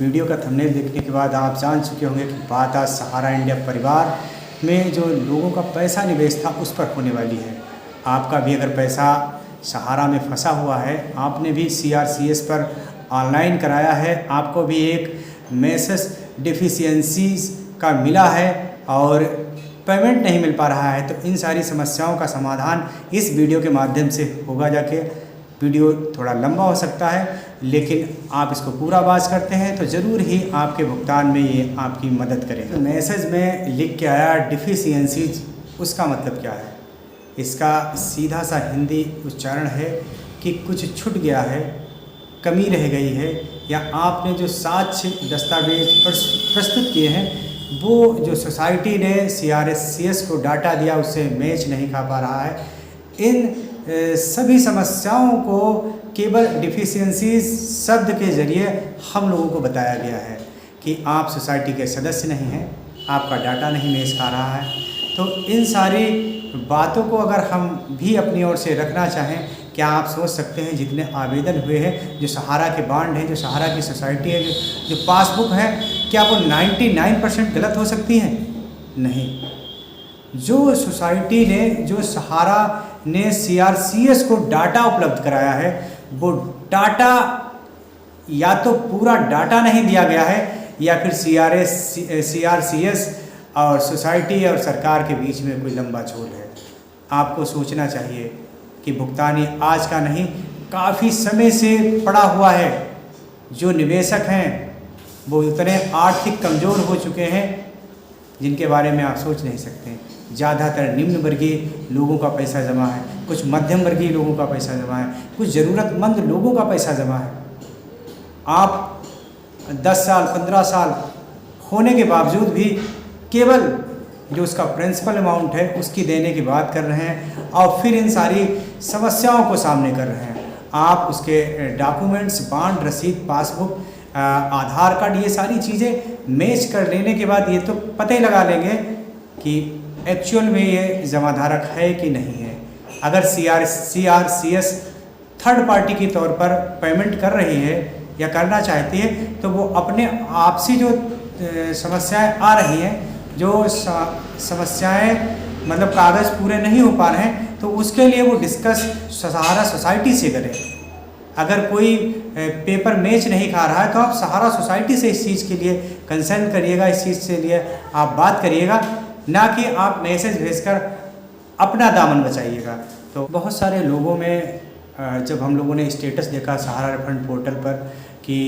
Video का thumbnail देखने के बाद आप जान चुके होंगे कि बात आज सहारा इंडिया परिवार में जो लोगों का पैसा निवेश था उस पर होने वाली है। आपका भी अगर पैसा सहारा में फंसा हुआ है, आपने भी CRCS पर ऑनलाइन कराया है, आपको भी एक मैसेज डिफिशियंसीज का मिला है और पेमेंट नहीं मिल पा रहा है, तो इन सारी समस्याओं का समाधान इस वीडियो के माध्यम से होगा। जाके वीडियो थोड़ा लंबा हो सकता है, लेकिन आप इसको पूरा वाच करते हैं तो ज़रूर ही आपके भुगतान में ये आपकी मदद करेगा। तो मैसेज में लिख के आया डिफिशियंसीज, उसका मतलब क्या है? इसका सीधा सा हिंदी उच्चारण है कि कुछ छूट गया है, कमी रह गई है, या आपने जो साक्ष्य दस्तावेज प्रस्तुत किए हैं वो जो सोसाइटी ने CRCS को डाटा दिया उससे मैच नहीं खा पा रहा है। इन सभी समस्याओं को केवल डिफिशियंसीज शब्द के ज़रिए हम लोगों को बताया गया है कि आप सोसाइटी के सदस्य नहीं हैं, आपका डाटा नहीं मैच खा रहा है। तो इन सारी बातों को अगर हम भी अपनी ओर से रखना चाहें, क्या आप सोच सकते हैं जितने आवेदन हुए हैं, जो सहारा के बांड हैं, जो सहारा की सोसाइटी है, जो पासबुक है, क्या वो 99% गलत हो सकती हैं? नहीं। जो सोसाइटी ने, जो सहारा ने CRCS को डाटा उपलब्ध कराया है, वो डाटा या तो पूरा डाटा नहीं दिया गया है या फिर CRCS और सोसाइटी और सरकार के बीच में कोई लंबा झोल है। आपको सोचना चाहिए कि भुगतान आज का नहीं, काफ़ी समय से पड़ा हुआ है। जो निवेशक हैं वो इतने आर्थिक कमज़ोर हो चुके हैं जिनके बारे में आप सोच नहीं सकते। ज़्यादातर निम्न वर्गीय लोगों का पैसा जमा है, कुछ मध्यम वर्गीय लोगों का पैसा जमा है, कुछ ज़रूरतमंद लोगों का पैसा जमा है। आप 10 साल 15 साल होने के बावजूद भी केवल जो उसका प्रिंसिपल अमाउंट है उसकी देने की बात कर रहे हैं और फिर इन सारी समस्याओं को सामने कर रहे हैं। आप उसके डॉक्यूमेंट्स, बांड, रसीद, पासबुक, आधार कार्ड, ये सारी चीज़ें मैच कर लेने के बाद ये तो पता ही लगा लेंगे कि एक्चुअल में ये जमाधारक है कि नहीं है। अगर CRCS थर्ड पार्टी के तौर पर पेमेंट कर रही है या करना चाहती है, तो वो अपने आपसी जो समस्याएं आ रही हैं, जो समस्याएं मतलब कागज़ पूरे नहीं हो पा रहे हैं, तो उसके लिए वो डिस्कस सहारा सोसाइटी से करें। अगर कोई पेपर मैच नहीं खा रहा है तो आप सहारा सोसाइटी से इस चीज़ के लिए कंसर्न करिएगा, इस चीज़ के लिए आप बात करिएगा, ना कि आप मैसेज भेजकर अपना दामन बचाइएगा। तो बहुत सारे लोगों में जब हम लोगों ने स्टेटस देखा सहारा रिफंड पोर्टल पर कि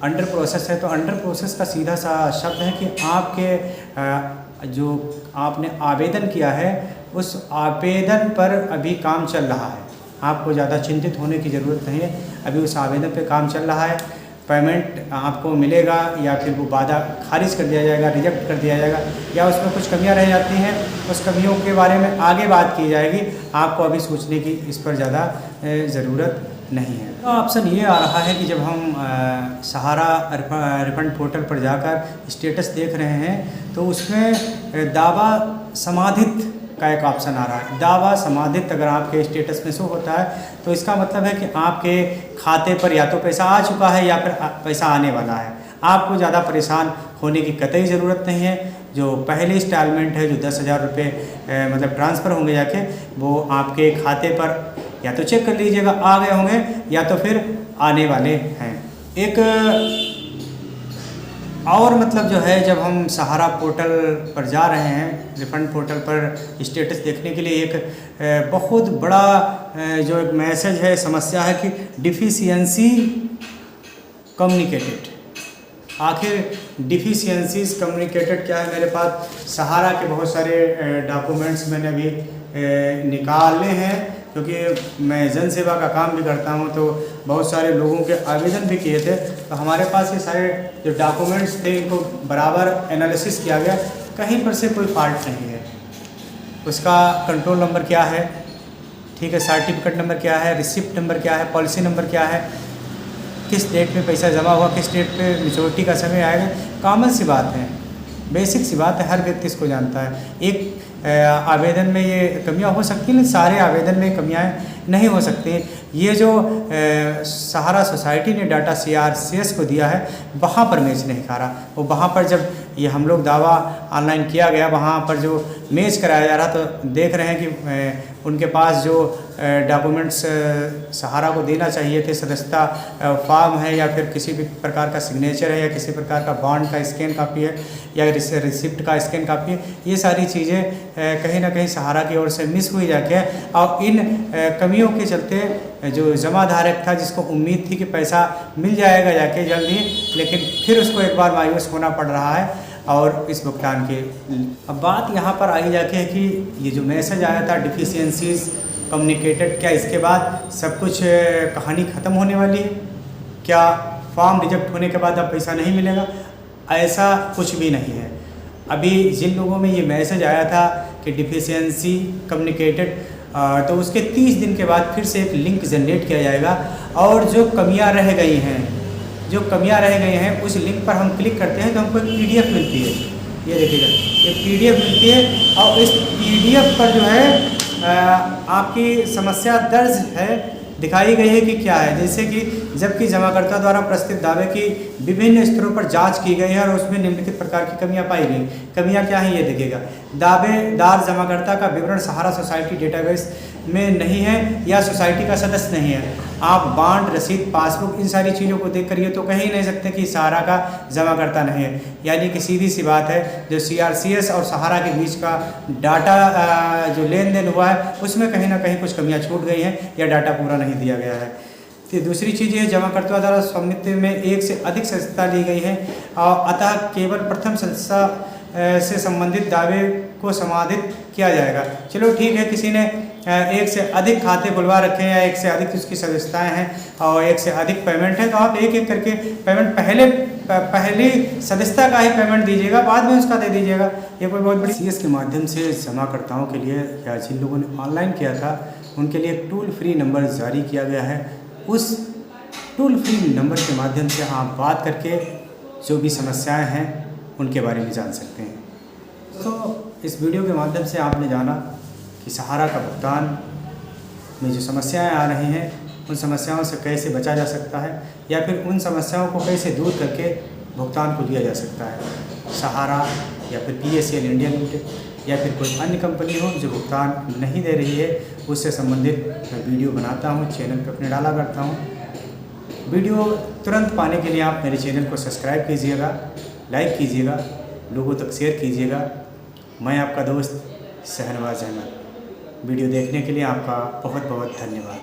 अंडर प्रोसेस है, तो अंडर प्रोसेस का सीधा सा शब्द है कि आपके जो आपने आवेदन किया है उस आवेदन पर अभी काम चल रहा है। आपको ज़्यादा चिंतित होने की ज़रूरत नहीं है, अभी उस आवेदन पे काम चल रहा है। पेमेंट आपको मिलेगा या फिर वो वादा खारिज कर दिया जाएगा, रिजेक्ट कर दिया जाएगा, या उसमें कुछ कमियां रह जाती हैं, उस कमियों के बारे में आगे बात की जाएगी। आपको अभी सोचने की इस पर ज़्यादा ज़रूरत नहीं है। तो ऑप्शन ये आ रहा है कि जब हम सहारा रिफंड पोर्टल पर जाकर स्टेटस देख रहे हैं तो उसमें दावा समाधित का एक ऑप्शन आ रहा है। दावा समाधित अगर आपके स्टेटस में शो होता है तो इसका मतलब है कि आपके खाते पर या तो पैसा आ चुका है या फिर पैसा आने वाला है। आपको ज़्यादा परेशान होने की कतई ज़रूरत नहीं है। जो पहले इंस्टॉलमेंट है, जो 10,000 रुपये मतलब ट्रांसफ़र होंगे जाके, वो आपके खाते पर या तो चेक कर लीजिएगा आ गए होंगे या तो फिर आने वाले हैं। एक और मतलब जो है, जब हम सहारा पोर्टल पर जा रहे हैं, रिफंड पोर्टल पर स्टेटस देखने के लिए एक बहुत बड़ा जो एक मैसेज है, समस्या है कि डिफिशियंसी कम्युनिकेटेड। आखिर डिफिशियंसीज कम्युनिकेटेड क्या है? मेरे पास सहारा के बहुत सारे डॉक्यूमेंट्स मैंने अभी निकाले हैं, क्योंकि मैं जन सेवा का काम भी करता हूं, तो बहुत सारे लोगों के आवेदन भी किए थे। तो हमारे पास ये सारे जो डॉक्यूमेंट्स थे इनको बराबर एनालिसिस किया गया, कहीं पर से कोई फॉल्ट नहीं है। उसका कंट्रोल नंबर क्या है, ठीक है, सर्टिफिकेट नंबर क्या है, रिसिप्ट नंबर क्या है, पॉलिसी नंबर क्या है, किस डेट में पैसा जमा हुआ, किस डेट पे मैच्योरिटी का समय आएगा, कॉमन सी बात है, बेसिक सी बात है, हर व्यक्ति इसको जानता है। एक आवेदन में ये कमियां हो सकती हैं, लेकिन सारे आवेदन में कमियां नहीं हो सकती। ये जो सहारा सोसाइटी ने डाटा CRCS को दिया है, वहाँ पर मैच नहीं खा रहा। वो वहाँ पर जब ये हम लोग दावा ऑनलाइन किया गया, वहाँ पर जो मैच कराया जा रहा, तो देख रहे हैं कि उनके पास जो डॉक्यूमेंट्स सहारा को देना चाहिए थे, सदस्यता फॉर्म है या फिर किसी भी प्रकार का सिग्नेचर है या किसी प्रकार का बॉन्ड का स्कैन कापी है या रिसिप्ट का स्कैन कापी है, ये सारी चीज़ें कहीं ना कहीं सहारा की ओर से मिस हुई जाके, और इन कमियों के चलते जो जमा धारक था, जिसको उम्मीद थी कि पैसा मिल जाएगा जाके जल्द ही, लेकिन फिर उसको एक बार मायूस होना पड़ रहा है और इस भुगतान के। अब बात यहाँ पर आई जाके है कि ये जो मैसेज आया था डिफिशियंसीज कम्युनिकेटेड, क्या इसके बाद सब कुछ कहानी ख़त्म होने वाली है? क्या फॉर्म रिजेक्ट होने के बाद अब पैसा नहीं मिलेगा? ऐसा कुछ भी नहीं है। अभी जिन लोगों में ये मैसेज आया था कि डिफिशियंसी कम्युनिकेटेड, तो उसके 30 दिन के बाद फिर से एक लिंक जनरेट किया जाएगा और जो कमियां रह गई हैं उस लिंक पर हम क्लिक करते हैं तो हमको एक PDF मिलती है। ये देखिएगा, ये PDF मिलती है और इस PDF पर जो है आपकी समस्या दर्ज है, दिखाई गई है कि क्या है। जैसे कि जबकि जमाकर्ता द्वारा प्रस्तुत दावे की विभिन्न स्तरों पर जांच की गई है और उसमें निम्नलिखित प्रकार की कमियां पाई गई। कमियां क्या हैं ये देखिएगा। दावेदार जमाकर्ता का विवरण सहारा सोसाइटी डेटाबेस में नहीं है या सोसाइटी का सदस्य नहीं है। आप बॉन्ड, रसीद, पासबुक, इन सारी चीज़ों को देख कर ये तो कह ही नहीं सकते कि सहारा का जमाकर्ता नहीं है। यानी कि सीधी सी बात है, जो CRCS और सहारा के बीच का डाटा जो लेन देन हुआ है, उसमें कहीं ना कहीं कुछ कमियां छूट गई हैं या डाटा पूरा नहीं दिया गया है। तो दूसरी चीज़ ये, जमाकर्ता द्वारा स्वामित्व में एक से अधिक सदस्यता ली गई है और अतः केवल प्रथम सदस्यता से संबंधित दावे को समाधित किया जाएगा। चलो ठीक है, किसी ने एक से अधिक खाते खुलवा रखे हैं या एक से अधिक उसकी सदस्यताएँ हैं और एक से अधिक पेमेंट है, तो आप एक एक करके पेमेंट पहली सदस्यता का ही पेमेंट दीजिएगा, बाद में उसका दे दीजिएगा। ये कोई बहुत बड़ी CS के माध्यम से जमाकर्ताओं के लिए या जिन लोगों ने ऑनलाइन किया था उनके लिए एक टोल फ्री नंबर जारी किया गया है। उस टोल फ्री नंबर के माध्यम से आप बात करके जो भी समस्याएं हैं उनके बारे में जान सकते हैं। तो इस वीडियो के माध्यम से आपने जाना कि सहारा का भुगतान में जो समस्याएं आ रही हैं, उन समस्याओं से कैसे बचा जा सकता है या फिर उन समस्याओं को कैसे दूर करके भुगतान को लिया जा सकता है। सहारा या फिर PACL इंडिया लिमिटेड या फिर कोई अन्य कंपनी हो जो भुगतान नहीं दे रही है, उससे संबंधित मैं वीडियो बनाता हूँ, चैनल पर अपने डाला करता हूँ। वीडियो तुरंत पाने के लिए आप मेरे चैनल को सब्सक्राइब कीजिएगा, लाइक कीजिएगा, लोगों तक शेयर कीजिएगा। मैं आपका दोस्त शहनवाज अहमद। वीडियो देखने के लिए आपका बहुत बहुत धन्यवाद।